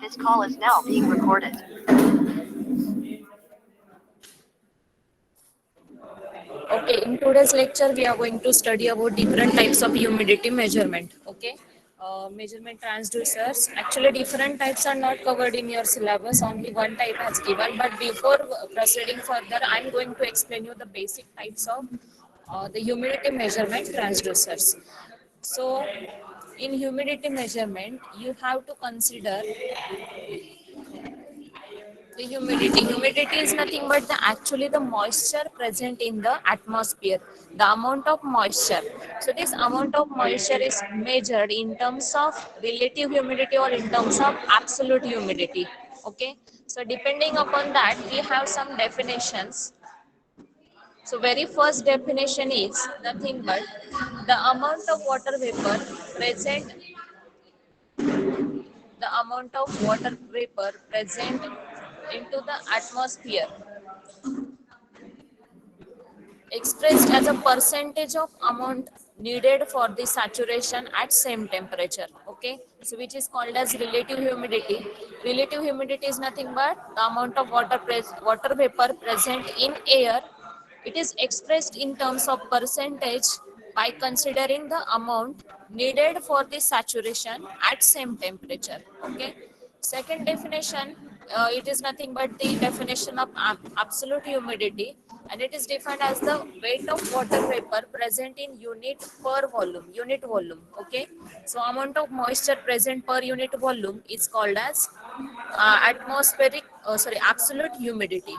This call is now being recorded. Okay, in today's lecture, we are going to study about different types of humidity measurement. Okay, measurement transducers. Actually, different types are not covered in your syllabus. Only one type has given. But before proceeding further, I'm going to explain you the basic types of the humidity measurement transducers. So, in humidity measurement, you have to consider the humidity is nothing but actually the moisture present in the atmosphere, the amount of moisture. So this amount of moisture is measured in terms of relative humidity or in terms of absolute humidity. Okay, so depending upon that we have some definitions. So very first definition is nothing but the amount of water vapor present, the amount of water vapor present into the atmosphere expressed as a percentage of amount needed for the saturation at same temperature. Okay, so which is called as relative humidity. Relative humidity is nothing but the amount of water vapor present in air. It is expressed in terms of percentage by considering the amount needed for the saturation at same temperature. Okay, second definition, it is nothing but the definition of absolute humidity, and it is defined as the weight of water vapor present in unit volume. Okay, so amount of moisture present per unit volume is called as absolute humidity.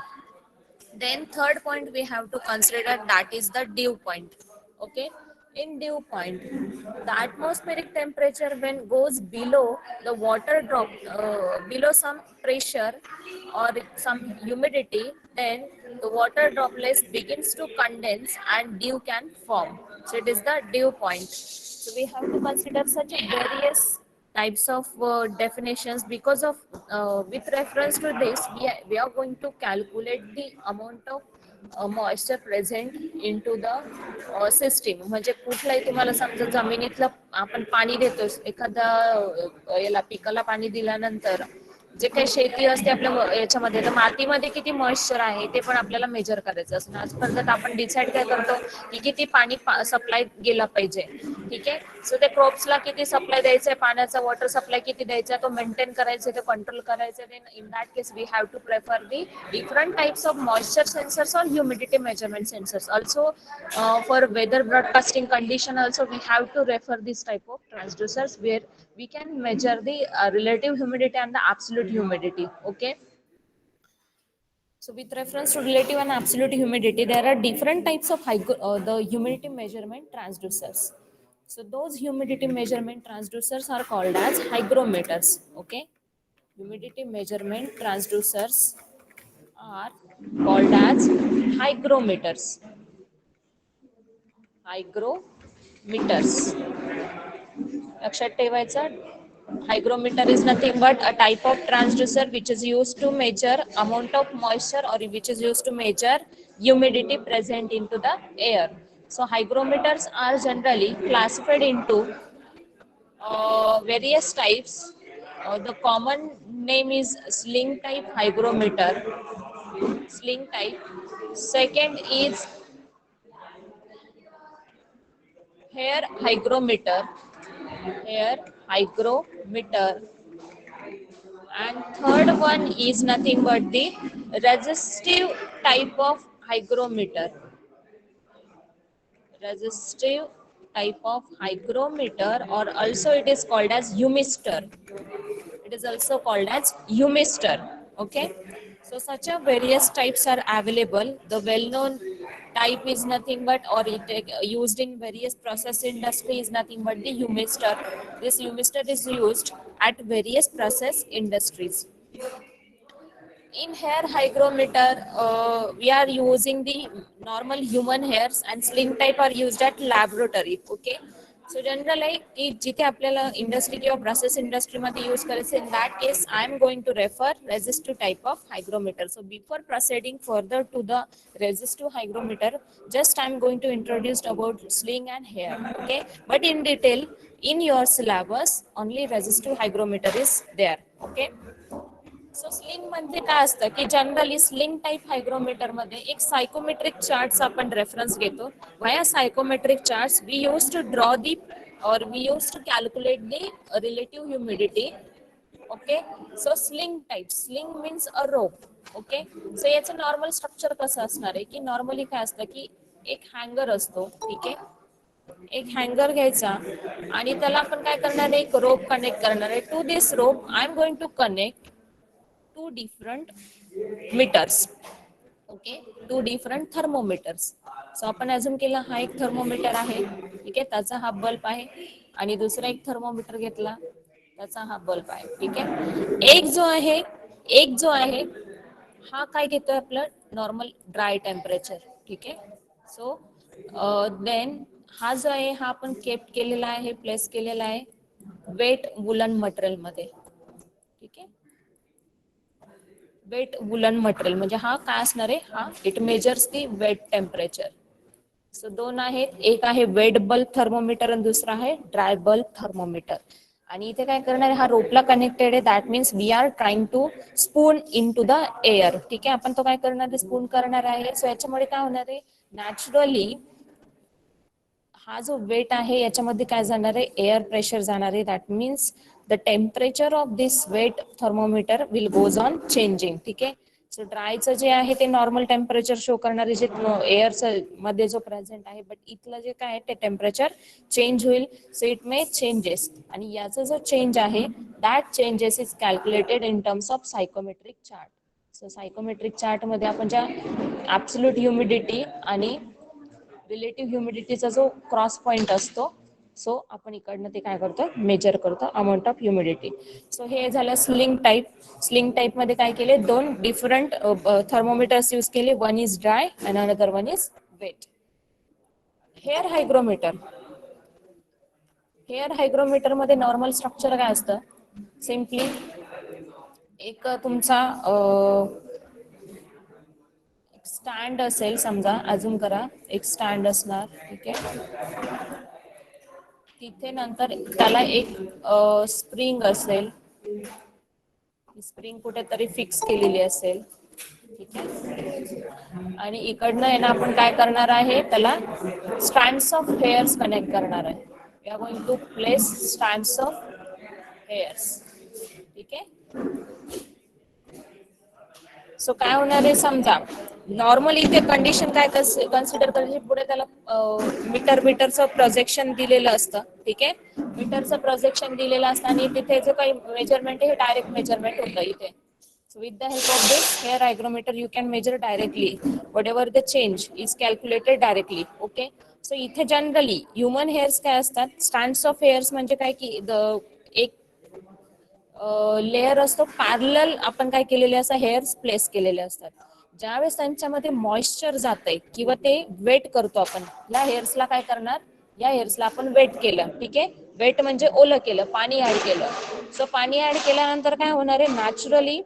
Then third point we have to consider, that is the dew point. Okay, in dew point, the atmospheric temperature when goes below the water drop, below some pressure or some humidity, then the water droplets begins to condense and dew can form. So it is the dew point. So we have to consider such various types of definitions, because of with reference to this we are going to calculate the amount of moisture present into the system. म्हणजे कुठलाही तुम्हाला समजा जमिनीतलं आपण पाणी देतो, एखाद्या याला पिकाला पाणी दिल्यानंतर जे काही शेती असते आपल्या याच्यामध्ये, तर मातीमध्ये किती मॉइश्चर आहे ते पण आपल्याला मेजर करायचं असतं. आज परत आपण डिसाईड काय करतो की किती पाणी सप्लाय गेला पाहिजे. ठीक आहे, सो त्या क्रॉप्सला किती सप्लाय द्यायचं आहे, पाण्याचा वॉटर सप्लाय किती द्यायचा, तो मेंटेन करायचा, तो कंट्रोल करायचा. In that case we have to prefer the different types of moisture sensors और humidity measurement sensors. Also for weather broadcasting condition also we have to refer this type of transducers where we can measure the relative humidity and the absolute humidity. Okay, so with reference to relative and absolute humidity, there are different types of the humidity measurement transducers. So those humidity measurement transducers are called as hygrometers. Okay, humidity measurement transducers are called as hygrometers. Hygrometers. लक्षात ठेवायचं, hygrometer is nothing but a type of transducer which is used to measure amount of moisture or which is used to measure humidity present into the air. So hygrometers are generally classified into various types. The common name is sling type hygrometer. Sling type. Second is hair hygrometer. Hair hygrometer. And third one is nothing but the resistive type of hygrometer. Resistive type of hygrometer, or also it is called as humister. It is also called as humister. Okay, so such a various types are available. The well-known type is nothing but, or it used in various process industry, is nothing but the humister. This humister is used at various process industries. In hair hygrometer, we are using the normal human hairs, and sling type are used at laboratory. Okay, so generally की जिथे आपल्याला industry किंवा process इंडस्ट्रीमध्ये use करायचं, in that case I am going to refer resistive type of hygrometer. So before proceeding further to the resistive hygrometer, just I am going to introduce about sling and hair. Okay, but in detail in your syllabus only resistive hygrometer is there. Okay. So sling म्हणजे काय असतं की generally sling type हायग्रोमीटर मध्ये एक psychometric charts आपण reference घेतो. Via psychometric charts we use to draw the or we used to calculate the relative humidity. Okay, so sling type, sling means a rope. Okay, so याचं normal structure कसं असणार आहे की normally काय असतं की एक हँगर असतो. ठीक आहे, एक हँगर घ्यायचा आणि त्याला आपण काय करणार आहे, एक रोप कनेक्ट करणार आहे. To this rope I am going to connect to different meters. Okay, to different thermometers. So आपण अजून केला हा एक थर्मोमीटर आहे. ठीक आहे, त्याचा हा बल्ब आहे आणि दुसरा एक थर्मोमीटर घेतला, त्याचा हा बल्ब आहे. ठीक आहे, एक जो आहे हा काय घेतोय आपलं नॉर्मल ड्राय टेम्परेचर. ठीक आहे, सो देन हा जो आहे हा आपण केप केलेला आहे, प्लेस केलेला आहे वेट वुलन मटेरियल मध्ये. ठीक आहे, वेट वुलन मटेरियल म्हणजे हा काय असणार आहे, हा it measures the wet temperature. So दोन आहेत, एक आहे वेट बल्ब थर्मोमीटर आणि दुसरा आहे ड्राय बल्ब थर्मोमीटर. आणि इथे काय करणार आहे, हा रोपला कनेक्टेड आहे. That means we are trying to spoon into the air. ठीक आहे, आपण तो काय करणार आहे, स्पून करणार आहे. सो याच्यामुळे काय होणार आहे, नॅचरली हा जो वेट आहे याच्यामध्ये काय जाणार आहे, एअर प्रेशर जाणार आहे. That means the temperature of this wet thermometer will goes on changing. ठीक आहे, सो ड्रायचं जे आहे ते नॉर्मल टेम्परेचर शो करणारे जे एअरचं मध्ये जो प्रेझेंट आहे, बट इथलं जे काय आहे ते टेम्परेचर चेंज होईल. सो इट मे चेंजेस, आणि याचा जो चेंज आहे that changes is calculated in terms of psychometric chart. So psychometric chart मध्ये आपण ज्या ऍब्सोल्यूट ह्युमिडिटी आणि रिलेटिव्ह ह्युमिडिटीचा जो क्रॉस पॉइंट असतो, सो आपण इकडनं ते काय करतो, मेजर करतो अमाऊंट ऑफ ह्युमिडिटी. सो हे झालं स्लिंग टाईप. स्लिंग टाईप मध्ये काय केले, दोन डिफरंट थर्मोमीटर्स यूज केले. One is dry and another one is wet. Hair hygrometer, hair hygrometer मध्ये नॉर्मल स्ट्रक्चर काय असतं, सिम्पली एक तुमचा स्टँड असेल समजा, अजून करा एक स्टँड असणार. ठीक आहे, तिथे नंतर त्याला एक स्प्रिंग असेल, स्प्रिंग कुठेतरी फिक्स केलेली असेल. ठीक आहे, आणि इकडनं आहे ना आपण काय करणार आहे, त्याला स्ट्रँड्स ऑफ हेअर्स कनेक्ट करणार आहे. We are going to place strands of hairs. ठीक आहे, सो काय होणार आहे, समजा नॉर्मली इथे कंडिशन काय कन्सिडर करायची, पुढे त्याला मीटरचं प्रोजेक्शन दिलेलं असतं. ठीक आहे, मीटरचं प्रोजेक्शन दिलेलं असतं आणि तिथे जो काही मेजरमेंट आहे हे डायरेक्ट मेजरमेंट होतं इथे. So with the help of this hair hygrometer you can measure directly whatever the change is calculated directly. Okay, so इथे जनरली ह्युमन हेअर्स काय असतात, स्टँड्स ऑफ हेअर्स म्हणजे काय की एक लेअर असतो पॅरलल, आपण काय केलेले असं हेअर्स प्लेस केलेले असतात. ज्यावेळेस त्यांच्यामध्ये मॉइश्चर जात आहे किंवा ते वेट करतो आपण, या हेअर्सला काय करणार, या हेअर्सला आपण वेट केलं. ठीक आहे, वेट म्हणजे ओलं केलं, पाणी ऍड केलं. सो पाणी ऍड केल्यानंतर काय होणार आहे, naturally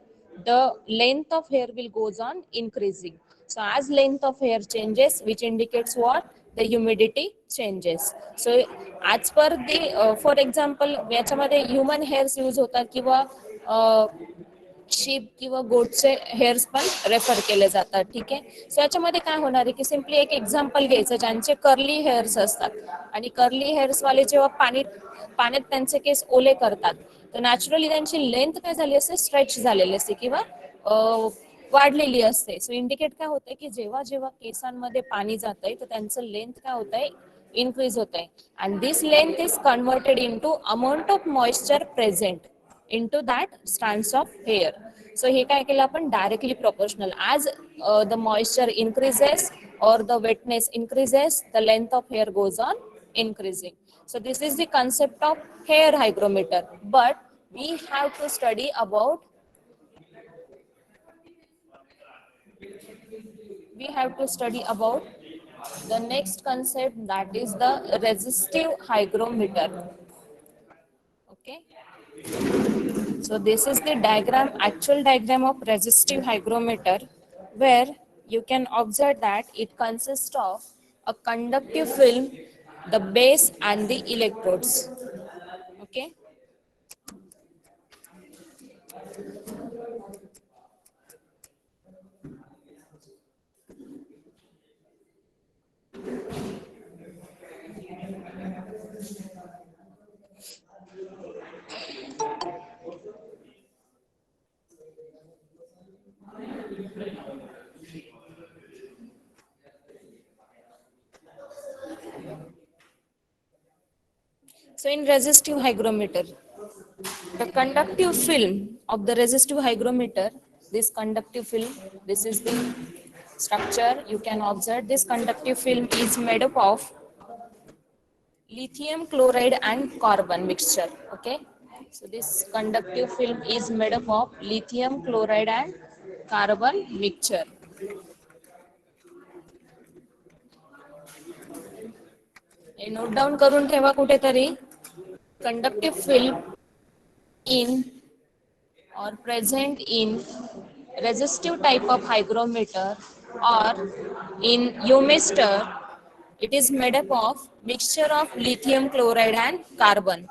the length of hair will goes on increasing. So as length of hair changes which indicates what, the humidity changes. So as per the for example याच्यामध्ये ह्युमन हेअर्स यूज होतात किंवा ship किंवा गोटचे hairs पण refer केले जातात. ठीक आहे, so याच्यामध्ये काय होणार आहे की सिम्पली एक एक्झाम्पल घ्यायचं, ज्यांचे कर्ली हेअर्स असतात आणि कर्ली हेअर्स वाले जेव्हा पाण्यात त्यांचे केस ओले करतात, तर नॅचरली त्यांची लेंथ काय झाली असते, स्ट्रेच झालेली असते किंवा वाढलेली असते. सो इंडिकेट काय होतंय की जेव्हा जेव्हा केसांमध्ये पाणी जात आहे तर त्यांचं लेंथ काय होत आहे, इन्क्रीज होत आहे. And this length is converted into amount of moisture present into that strands of hair. So हे काय केलं आपण, directly proportional. As the moisture increases or the wetness increases, the length of hair goes on increasing. So this is the concept of hair hygrometer. But we have to study about the next concept, that is the resistive hygrometer. Okay, so this is the diagram, actual diagram of resistive hygrometer, where you can observe that it consists of a conductive film, the base and the electrodes. Okay, in resistive hygrometer, the conductive film of the resistive hygrometer, this conductive film, this is the structure. You can observe this conductive film is made up of lithium chloride and carbon mixture. Okay, so this conductive film is made up of lithium chloride and carbon mixture. हे note down करून ठेवा कुठेतरी. Conductive film in or present in resistive type of hygrometer or in yomister, it is made up of mixture of lithium chloride and carbon.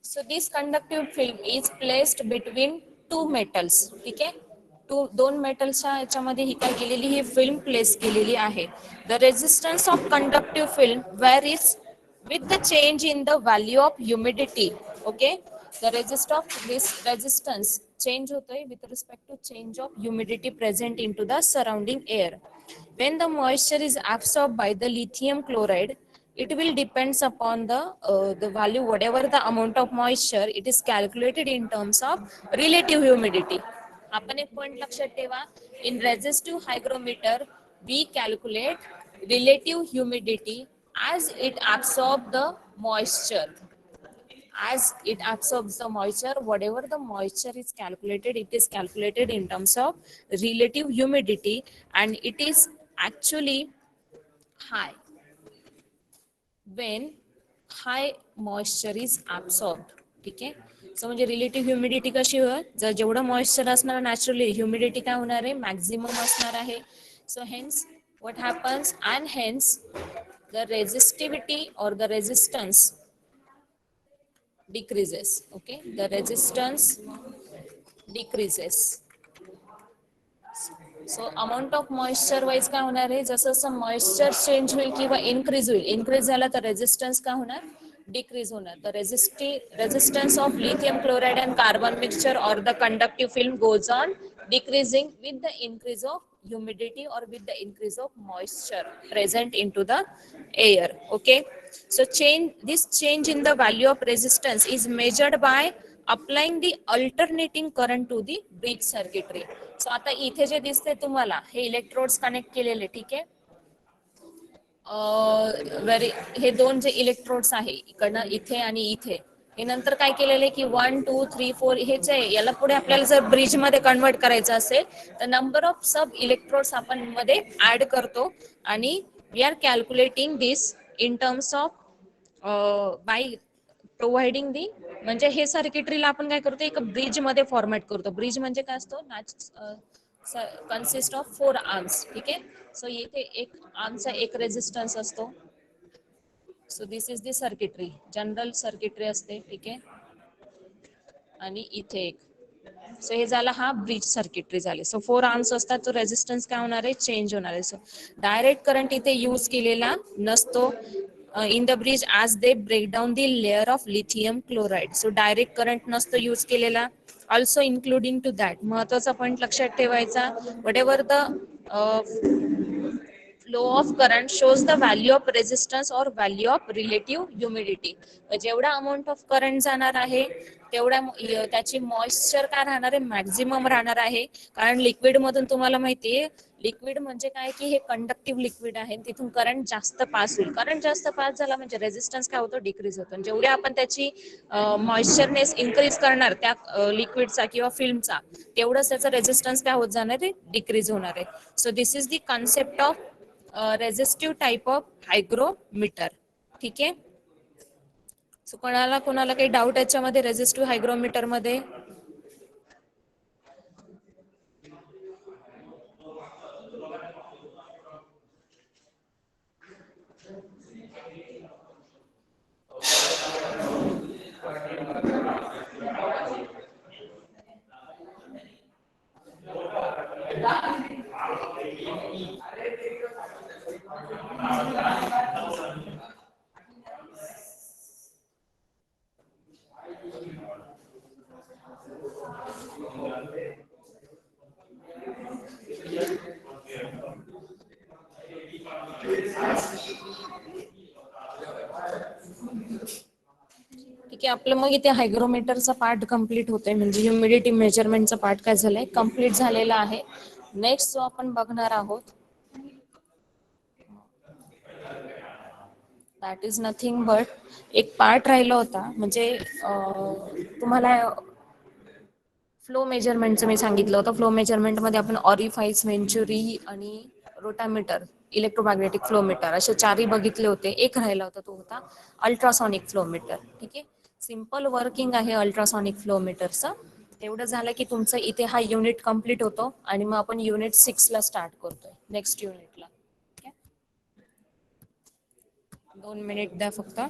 So this conductive film is placed between two metals. ठीक आहे, दोन मेटल्सच्या याच्यामध्ये ही काय केलेली, ही film place केलेली आहे. The resistance of conductive film varies with the change in the value of humidity. Okay, the resistance change होतोय with respect to change of humidity present into the surrounding air. When the moisture is absorbed by the lithium chloride, it will depends upon the value, whatever the amount of moisture, it is calculated in terms of relative humidity. आपण एक point लक्षात ठेवा, in resistive hygrometer we calculate relative humidity as it absorbs the moisture. As it absorbs the moisture, whatever the moisture is calculated, it is calculated in terms of relative humidity, and it is actually high when high moisture is absorbed. ठीक आहे, so म्हणजे relative humidity कशी होईल, जर जेवढं moisture असणार naturally humidity काय होणार आहे, मॅक्झिमम असणार आहे. So hence what happens, and hence the resistivity or the resistance decreases. Okay, the resistance decreases. So amount of moisture wise काय होणार आहे, जसं जसं मॉइश्चर चेंज होईल किंवा इन्क्रीज होईल, इन्क्रीज झाला तर रेजिस्टन्स काय होणार, डिक्रीज होणार. The resistance of lithium chloride and carbon mixture और the conductive film goes on decreasing with the increase of humidity or with the increase of moisture present into the air. Okay, so this change in the value of resistance is measured by applying the alternating current to the bridge circuitry. So आता इथे जे दिसते तुम्हाला, हे electrodes connect केलेले. ठीक आहे, हे दोन जे इलेक्ट्रोड्स आहे इकडनं इथे आणि इथे, हे नंतर काय केलेले की 1 2 3 4 हे जे याला पुढे आपल्याला जर ब्रिज मध्ये कन्वर्ट करायचं असेल तर नंबर ऑफ सब इलेक्ट्रोड्स आपण मध्ये ऍड करतो आणि we are calculating this in terms of by providing the, म्हणजे हे सर्किटरीला आपण काय करतो, एक ब्रिज मध्ये फॉर्मॅट करतो. ब्रिज म्हणजे काय असतो, कन्सिस्ट ऑफ 4 आर्म्स. ठीक आहे, सो येथे एक आर्मचा एक रेजिस्टन्स असतो. So this is the circuitry, general circuitry असते. ठीक आहे, आणि इथे एक, सो हे झाला हा ब्रिज सर्किटरी झाले. सो 4 आर्म्स असतात, तो रेजिस्टन्स काय होणार आहे, चेंज होणार आहे. सो डायरेक्ट करंट इथे यूज केलेला नसतो in the bridge as they break down the layer of lithium chloride. So direct current नसतो यूज केलेला. Also including to that, महत्वाचा पॉइंट लक्षात ठेवायचा, whatever the flow of current shows the value of resistance or value of relative humidity. जेवढा amount of current जाणार आहे तेवढा त्याची मॉइश्चर काय राहणार आहे, मॅक्झिमम राहणार आहे. कारण लिक्विड मधून तुम्हाला माहितीये, लिक्विड म्हणजे काय की हे कंडक्टिव्ह लिक्विड आहे, तिथून करंट जास्त पास होईल. करंट जास्त पास झाला म्हणजे रेजिस्टन्स काय होतो, डिक्रीज होतो. जेवढे आपण त्याची मॉइश्चरनेस इन्क्रीज करणार त्या लिक्विडचा किंवा फिल्मचा, तेवढंच त्याचा रेजिस्टन्स काय होत जाणार आहे, डिक्रीज होणार आहे. So this is the concept of resistive type of hygrometer. ठीक आहे, सो कोणाला काही डाऊट याच्यामध्ये रेजिस्टिव्ह हायग्रोमीटर मध्ये? की आपलं मग इथे हायग्रोमीटरचा पार्ट कम्प्लीट होतोय, म्हणजे ह्युमिडिटी मेजरमेंटचा पार्ट काय झालाय, कम्प्लीट झालेला आहे. नेक्स्ट जो आपण बघणार आहोत दॅट इज नथिंग बट एक पार्ट राहिला होता, म्हणजे तुम्हाला फ्लो मेजरमेंटचं मी सांगितलं होतं. फ्लो मेजरमेंटमध्ये आपण ऑरिफाईस, वेंचुरी आणि रोटामीटर, इलेक्ट्रोमॅग्नेटिक फ्लोमीटर असे चारही बघितले होते. एक राहिला होता, तो होता अल्ट्रासॉनिक फ्लोमीटर. ठीक आहे, सिम्पल वर्किंग आहे अल्ट्रासॉनिक फ्लोमीटरचं. तेवढं झालं की तुमचं इथे हा युनिट कम्प्लीट होतो आणि मग आपण युनिट 6 ला स्टार्ट करतोय, नेक्स्ट युनिटला. 2 मिनिट द्या फक्त.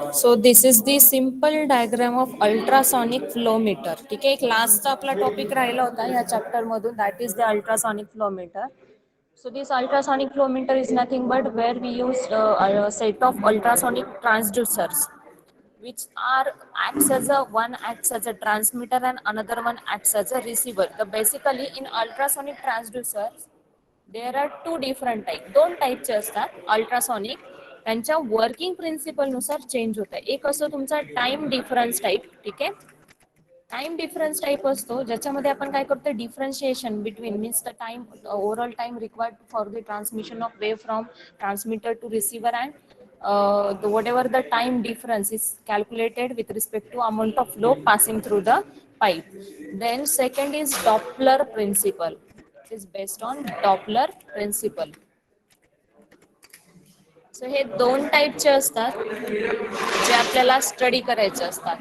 So this is the simple diagram of ultrasonic flowmeter. ठीक आहे, एक लास्टचा आपला टॉपिक राहिला होता या चॅप्टर मधून, that is the ultrasonic flowmeter. So this ultrasonic flow meter is nothing but where we use a set of ultrasonic transducers, which are acts as a one acts as a transmitter and another one acts as a receiver. The basically in ultrasonic transducers there are two different type, दोन टाईपचे असतात ultrasonic. त्यांच्या working principle नुसार change होतं. एक असतो तुमचा time difference type. ठीक आहे, टाइम डिफरन्स टाईप असतो ज्याच्यामध्ये आपण काय करतो, differentiation between means the time, overall time required for the transmission of wave from transmitter to receiver and whatever the time difference is calculated with respect to amount of flow passing through the pipe. Then second is Doppler principle. It is based on Doppler principle. So हे दोन टाईपचे असतात जे आपल्याला study करायचे असतात,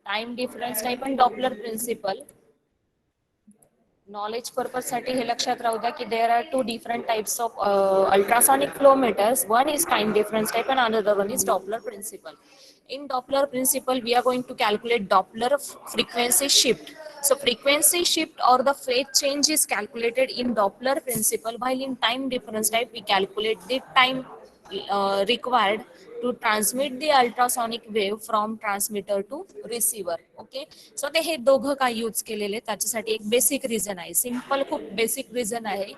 time difference type आणि Doppler principle. Knowledge purpose साठी हे लक्षात राहू द्या की there are two different types of ultrasonic flowmeters. One is time difference type and another one is Doppler principle. In Doppler principle we are going to calculate Doppler frequency shift. So frequency shift or the phase change is calculated in Doppler principle, while in time difference type we calculate the time required to transmit the ultrasonic wave from transmitter to receiver. Okay, so ते हे दोघं काय use केलेले त्याच्यासाठी एक basic reason आहे, simple खूप basic reason आहे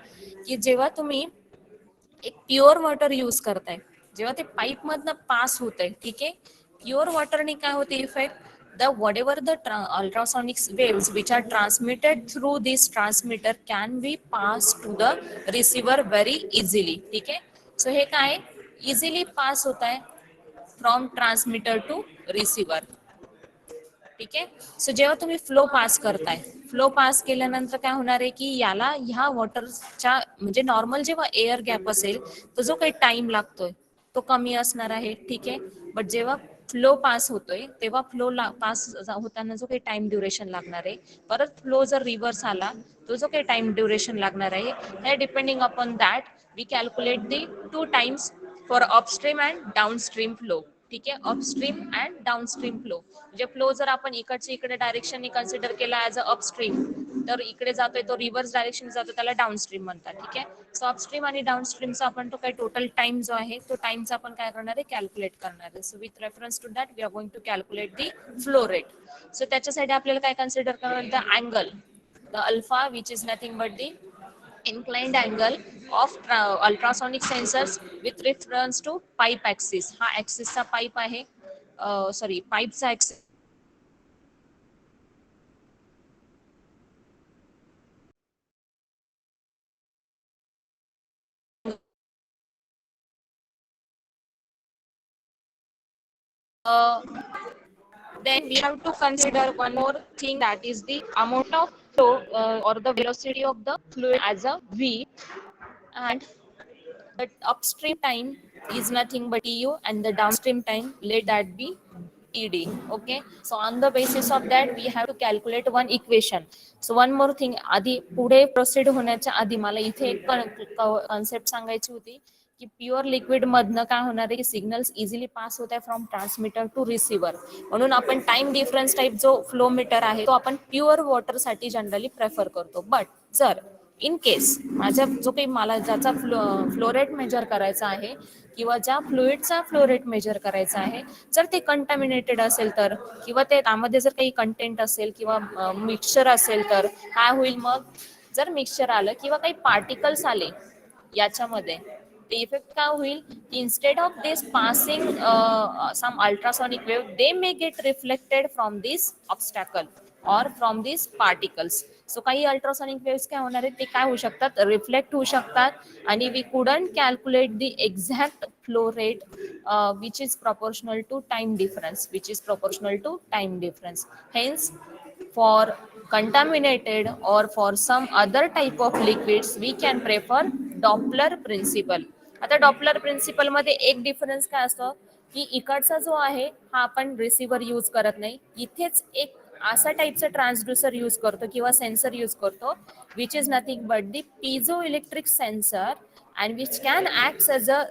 की जेव्हा तुम्ही एक प्युअर वॉटर यूज करताय, जेव्हा ते पाईप मधनं पास होत आहे, ठीक आहे, प्युअर वॉटरने काय होते effect, the whatever the ultrasonic waves which are transmitted through this transmitter can be passed to the receiver very easily. ठीक आहे, सो हे काय इझिली पास होत आहे फ्रॉम ट्रान्समीटर टू रिसीवर. ठीक आहे, सो जेव्हा तुम्ही फ्लो पास करताय, फ्लो पास केल्यानंतर काय होणार आहे की याला ह्या वॉटरच्या म्हणजे नॉर्मल जेव्हा एअर गॅप असेल तो जो काही टाइम लागतोय तो कमी असणार आहे. ठीक आहे, बट जेव्हा फ्लो पास होतोय तेव्हा फ्लो पास होताना जो काही टाइम ड्युरेशन लागणार आहे, परत फ्लो जर रिव्हर्स आला तो जो काही टाइम ड्युरेशन लागणार आहे, हे depending upon that we calculate the two times for upstream and downstream flow. ठीक आहे, अपस्ट्रीम अँड डाउनस्ट्रीम फ्लो, म्हणजे फ्लो जर आपण इकडच्या इकडे डायरेक्शनने कन्सिडर केला ऍज अ अपस्ट्रीम, तर इकडे जातोय तो रिव्हर्स डायरेक्शन जातो त्याला डाउनस्ट्रीम म्हणतात. ठीक आहे, सो अपस्ट्रीम आणि डाउनस्ट्रीमचा आपण तो काही टोटल टाइम जो आहे तो टाइमचा आपण काय करणार आहे कॅल्क्युलेट करणार आहे. So with reference to that we are going to calculate the flow rate. So त्याच्यासाठी आपल्याला काय कन्सिडर करावं, the angle, the alpha which is nothing but the inclined angle of ultrasonic sensors with reference to pipe axis. हा axis चा pipe आहे, sorry पाईपचा axis. Then we have to consider one more thing, that is the amount of flow or the velocity of the fluid as a V, and the upstream time is nothing but TU and the downstream time let that be TD. Okay, so on the basis of that we have to calculate one equation. So one more thing, आधी पुढे proceed होण्याच्या आधी मला इथे एक concept सांगायची होती की प्युअर लिक्विड मधनं काय होणार आहे की सिग्नल्स इझिली पास होत आहे फ्रॉम ट्रान्समीटर टू रिसिव्हर, म्हणून आपण टाइम डिफरन्स टाइप जो फ्लो मीटर आहे तो आपण प्युअर वॉटर साठी जनरली प्रेफर करतो. बट जर इन केस माझ्या जो काही मला ज्याचा फ्लो रेट मेजर करायचा आहे किंवा ज्या फ्लुइडचा फ्लो रेट मेजर करायचा आहे, जर ते कंटॅमिनेटेड असेल तर, किंवा ते त्यामध्ये जर काही कंटेंट असेल किंवा मिक्सचर असेल तर काय होईल मग, जर मिक्सचर आलं किंवा काही पार्टिकल्स आले याच्यामध्ये, the effect काय होईल की instead of this passing some ultrasonic wave, they may get reflected from this obstacle or from these particles. So काही अल्ट्रासॉनिक वेव्स काय होणार आहेत ते काय होऊ शकतात, रिफ्लेक्ट होऊ शकतात, आणि we couldn't calculate the exact flow rate which is proportional to time difference, which is proportional to time difference. Hence, for contaminated or for some other type of liquids we can prefer Doppler principle. आता Doppler principal मध्ये एक difference काय असतो की इकडचा जो आहे हा आपण रिसिव्हर यूज करत नाही, इथेच एक असा टाईपचा ट्रान्सड्युसर यूज करतो किंवा सेन्सर यूज करतो which is nothing but the piezo electric sensor and which can act as a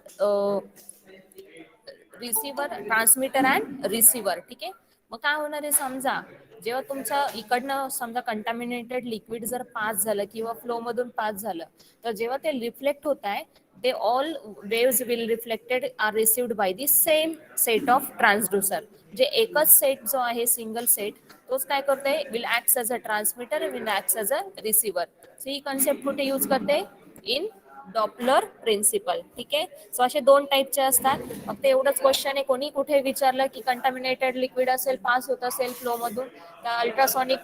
receiver, transmitter and receiver. ठीक आहे, मग काय होणार आहे, समजा जेव्हा तुमच्या इकडनं समजा कंटॅमिनेटेड लिक्विड जर पास झालं किंवा फ्लो मधून पास झालं, तर जेव्हा ते रिफ्लेक्ट होत आहे ते all waves will reflected or received by the same set of transducer. म्हणजे एकच सेट जो आहे सिंगल सेट तोच काय करते, will act as a transmitter, will act as a receiver. So he concept कुठे यूज करते, इन डॉपलर प्रिन्सिपल. ठीक आहे, सो असे दोन टाईपचे असतात. फक्त एवढंच क्वेश्चन आहे, कोणी कुठे विचारलं की कंटामिनेटेड लिक्विड असेल, पास होत असेल फ्लो मधून, तर अल्ट्रासॉनिक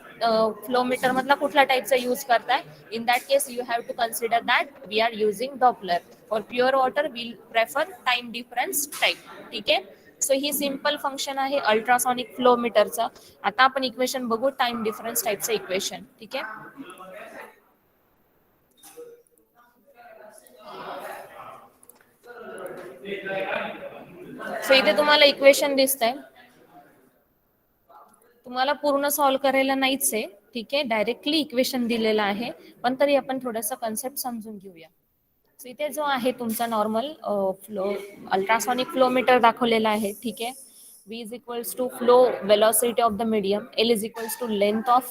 फ्लो मीटर मधला कुठल्या टाईपचा यूज करताय, in that case you have to consider that we are using Doppler. For pure water will prefer time difference type. ठीक आहे, सो ही सिंपल फंक्शन आहे अल्ट्रासॉनिक फ्लो मीटरचं. आता आपण इक्वेशन बघू टाइम डिफरन्स टाईपचं इक्वेशन. ठीक आहे, सो इथे तुम्हाला इक्वेशन दिसतंय, तुम्हाला पूर्ण सॉल्व्ह करायला नाहीच आहे. ठीक आहे, डायरेक्टली इक्वेशन दिलेलं आहे, पण तरी आपण थोडंसं कन्सेप्ट समजून घेऊया. सो इथे जो आहे तुमचा normal flow ultrasonic flow meter दाखवलेला आहे. ठीक आहे, V is equals to flow velocity of the medium, L is equals to length of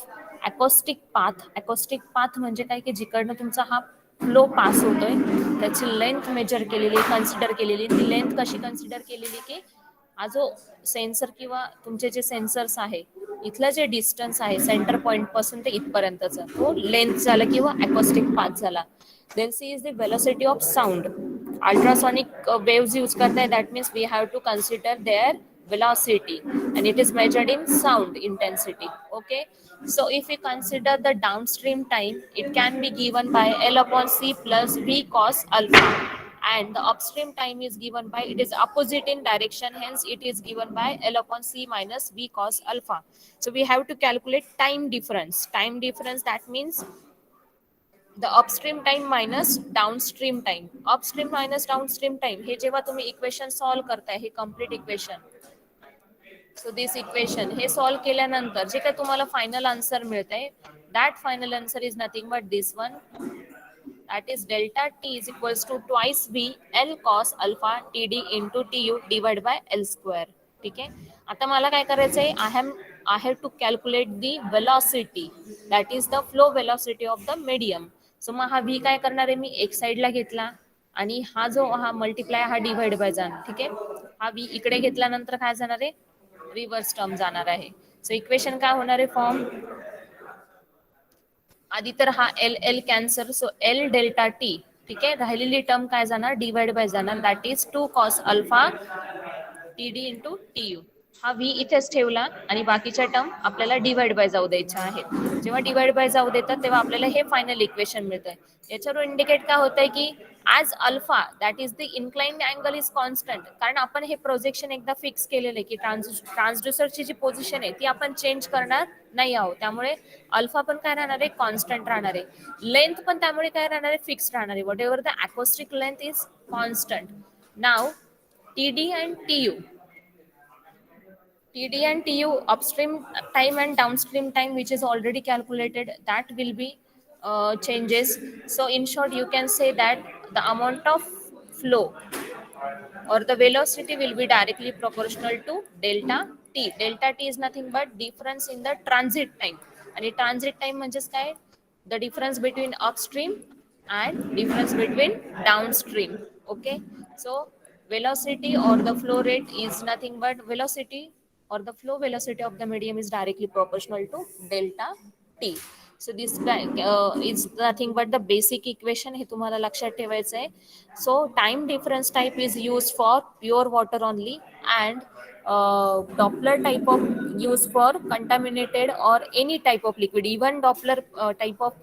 acoustic path. acoustic path म्हणजे काय की जिकडनं तुमचा हा फ्लो पास होतोय त्याची लेंथ मेजर केलेली, कन्सिडर केलेली. ती लेंथ कशी कन्सिडर केलेली की हा जो सेन्सर किंवा तुमचे जे सेन्सर्स आहे इथलं जे डिस्टन्स आहे सेंटर पॉइंट पासून ते इथपर्यंतचा तो लेंथ झाला किंवा अकॉस्टिक पाथ झाला. Then C is the velocity of sound. Ultrasonic waves use करताय that means we have to consider their velocity and it is measured in sound intensity. Okay, so if we consider the downstream time, it can be given by L upon C plus V cos alpha, and the upstream time is given by, it is opposite in direction, hence it is given by L upon C minus V cos alpha. So we have to calculate time difference. Time difference, that means the upstream time minus downstream time. Upstream minus downstream time हे जेव्हा तुम्ही equation solve करताय, हे complete equation, so this equation हे solve केल्यानंतर जे काही तुम्हाला फायनल आन्सर मिळतंय, that final answer is nothing but this one, that is delta t is equals to twice v l cos alpha td into tu divided by l square. ठीक आहे. आता मला काय करायचंय, I have to calculate the velocity, that is the flow velocity of the medium. So मग हा v काय करणार आहे, मी एक साइडला घेतला आणि हा जो हा मल्टिप्लाय हा डिवाइड बाय जाणार. ठीक आहे. हा v इकडे घेतल्यानंतर काय जाणार आहे, रिव्हर्स टर्म जाणार आहे. सो इक्वेशन काय होणार आहे, फॉर्म आधी तर हा L L cancer, so L delta T. ठीक आहे. राहिलेली टर्म काय जाणार, डिवाइड बाय जाणार, that is 2 cos alpha T D into T U. हा व्ही इथेच ठेवला आणि बाकीच्या टर्म आपल्याला डिवाइड बाय जाऊ द्यायच्या आहेत. जेव्हा डिवाइड बाय जाऊ देतात तेव्हा आपल्याला हे फायनल इक्वेशन मिळतंय. याच्यावर इंडिकेट काय होतंय की as alpha that is the inclined angle is constant, कारण आपण हे प्रोजेक्शन एकदा फिक्स केलेलं आहे की ट्रान्सड्युसरची जी पोझिशन आहे ती आपण चेंज करणार नाही आहोत. त्यामुळे अल्फा पण काय राहणार आहे, कॉन्स्टंट राहणार आहे. लेंथ पण त्यामुळे काय राहणार आहे, फिक्स राहणार आहे. What ever the acoustic length is constant. Now TD and TU. TD and TU, upstream time and downstream time, which is already calculated, that will be changes. So in short, you can say that the amount of flow or the velocity will be directly proportional to delta t. Delta t is nothing but difference in the transit time. आणि transit time म्हणजेच काय, the difference between upstream and difference between downstream. Okay, so velocity or the flow rate is nothing but velocity or the flow velocity of the medium is directly proportional to delta t. So this is nothing but the basic equation, हे तुम्हाला लक्षात ठेवायचं आहे. So time difference type is used for pure water only, and Doppler type of used for contaminated or any type of liquid. Even Doppler type of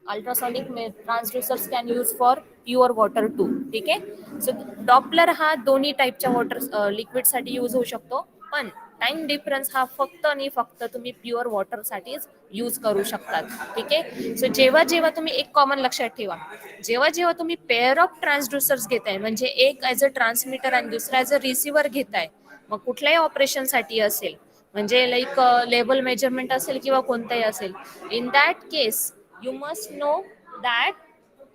ultrasonic transducers can use for pure water too. ठीक आहे. So Doppler हा दोन्ही टाईपच्या water liquid साठी use होऊ शकतो, पण time difference हा फक्त आणि फक्त तुम्ही प्युअर वॉटर साठीच यूज करू शकतात. ठीक आहे. सो जेव्हा जेव्हा तुम्ही एक कॉमन लक्षात ठेवा, जेव्हा जेव्हा तुम्ही पेअर ऑफ ट्रान्सड्युसर्स घेताय, म्हणजे एक ऍज अ ट्रान्समीटर आणि दुसरा ऍज अ रिसिव्हर घेताय, मग कुठल्याही ऑपरेशन साठी असेल, म्हणजे लाईक लेवल मेजरमेंट असेल किंवा कोणताही असेल, in that case you must know that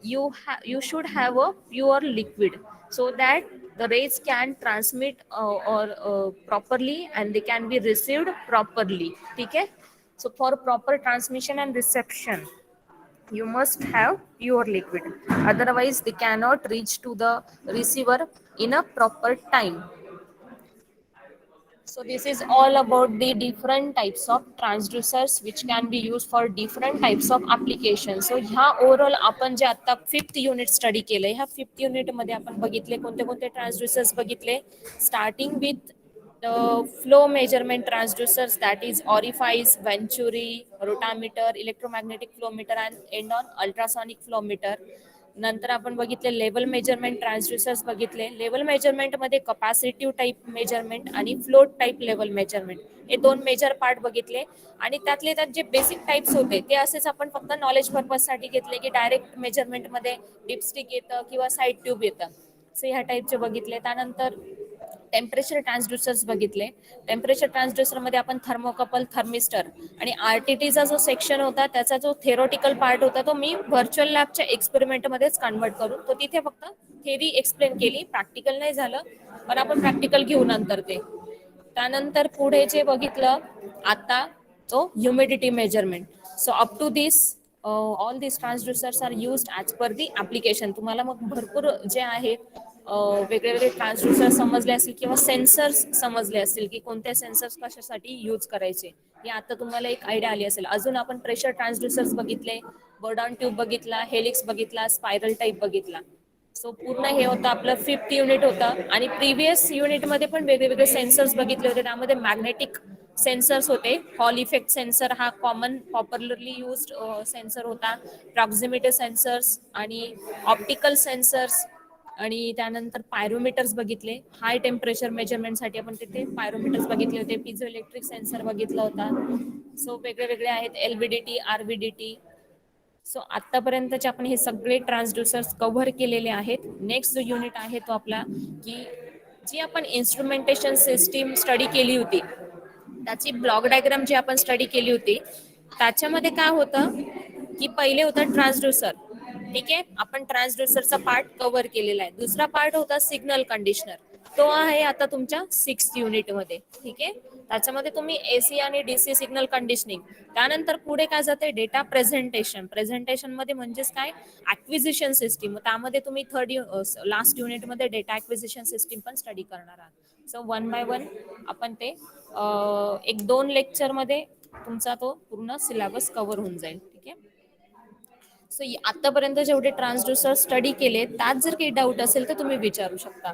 you should have a pure liquid, so that the rays can transmit properly and they can be received properly. ठीक है. So for proper transmission and reception you must have pure liquid, otherwise they cannot reach to the receiver in a proper time. So this is all about the different types of transducers which can be used for different types of applications. So ह्या overall आपण जे आता 5th unit study केलंय, ह्या 5th unit मध्ये आपण बघितले कोणते कोणते ट्रान्सड्युसर्स बघितले, starting with the flow measurement transducers, that is orifice, venturi, rotameter, electromagnetic flow meter, and end on ultrasonic flow meter. नंतर आपण बघितले लेवल मेजरमेंट ट्रान्सड्युसर्स बघितले. लेवल मेजरमेंट मध्ये कपॅसिटिव्ह टाईप मेजरमेंट आणि फ्लोट टाईप लेवल मेजरमेंट हे दोन major part बघितले. आणि त्यातले त्यात जे बेसिक टाइप्स होते ते असेच आपण फक्त नॉलेज पर्पज साठी घेतले की डायरेक्ट मेजरमेंट मध्ये डिपस्टिक येतं किंवा साईड ट्यूब येतं, सो ह्या टाईपचे बघितले. त्यानंतर टेम्परेचर ट्रान्सड्युसर्स बघितले. टेम्परेचर ट्रान्सड्युसर मध्ये आपण थर्मोकपल, थर्मिस्टर आणि आरटीटीचा जो सेक्शन होता त्याचा जो थेरोटिकल पार्ट होता तो मी व्हर्च्युअल लॅबच्या एक्सपेरिमेंट मध्येच कन्वर्ट करून तो तिथे फक्त थेरी एक्सप्लेन केली, प्रॅक्टिकल नाही झालं, पण आपण प्रॅक्टिकल घेऊ नंतर ते. त्यानंतर पुढे जे बघितलं आता तो humidity measurement. So up to this all this transducers are used as per the application. तुम्हाला मग भरपूर जे आहे वेगळे वेगळे ट्रान्सड्युसर समजले असतील किंवा सेन्सर्स समजले असतील की कोणते सेन्सर्स कशासाठी यूज करायचे, हे आता तुम्हाला एक आयडिया आली असेल. अजून आपण प्रेशर ट्रान्सड्युसर्स बघितले, बर्डॉन ट्यूब बघितला, हेलिक्स बघितला, स्पायरल टाईप बघितला. सो पूर्ण हे होतं आपलं 5th युनिट होतं. आणि प्रिव्हियस युनिटमध्ये पण वेगवेगळे सेन्सर्स बघितले होते. त्यामध्ये मॅग्नेटिक सेन्सर्स होते. हॉल इफेक्ट सेन्सर हा कॉमन पॉप्युलरली युज्ड सेन्सर होता. प्रॉक्झिमिटी सेन्सर्स आणि ऑप्टिकल सेन्सर्स आणि त्यानंतर पायरोमीटर्स बघितले. हाय टेम्परेचर मेजरमेंटसाठी आपण तिथे पायरोमीटर्स बघितले होते. पिझो इलेक्ट्रिक सेन्सर बघितला होता. सो वेगळे वेगळे आहेत, एलव्हीडीटी, आरव्हीडीटी. सो आतापर्यंतचे आपण हे सगळे ट्रान्सड्युसर्स कव्हर केलेले आहेत. नेक्स्ट जो युनिट आहे तो आपला की जी आपण इन्स्ट्रुमेंटेशन सिस्टीम स्टडी केली होती, त्याची ब्लॉक डायग्राम जी आपण स्टडी केली होती, त्याच्यामध्ये काय होतं की पहिले होतं ट्रान्सड्युसर. ठीक आहे, आपण ट्रान्सड्युसरचा पार्ट कव्हर केलेला आहे. दुसरा पार्ट होता सिग्नल कंडिशनर, तो आहे आता तुमच्या 6th युनिटमध्ये. ठीक आहे, त्याच्यामध्ये तुम्ही एसी आणि डीसी सिग्नल कंडिशनिंग. त्यानंतर पुढे काय जाते, डेटा प्रेझेंटेशन. प्रेझेंटेशन मध्ये म्हणजेच काय, ऍक्विजिशन सिस्टीम. त्यामध्ये तुम्ही लास्ट युनिटमध्ये डेटा ऍक्विजिशन सिस्टीम पण स्टडी करणार आहात. सो वन बाय वन आपण ते 1-2 लेक्चरमध्ये तुमचा तो पूर्ण सिलेबस कव्हर होऊन जाईल. ठीक आहे. सो आतापर्यंत जेवढे ट्रान्सड्युसर स्टडी केले त्यात जर काही डाऊट असेल तर तुम्ही विचारू शकता.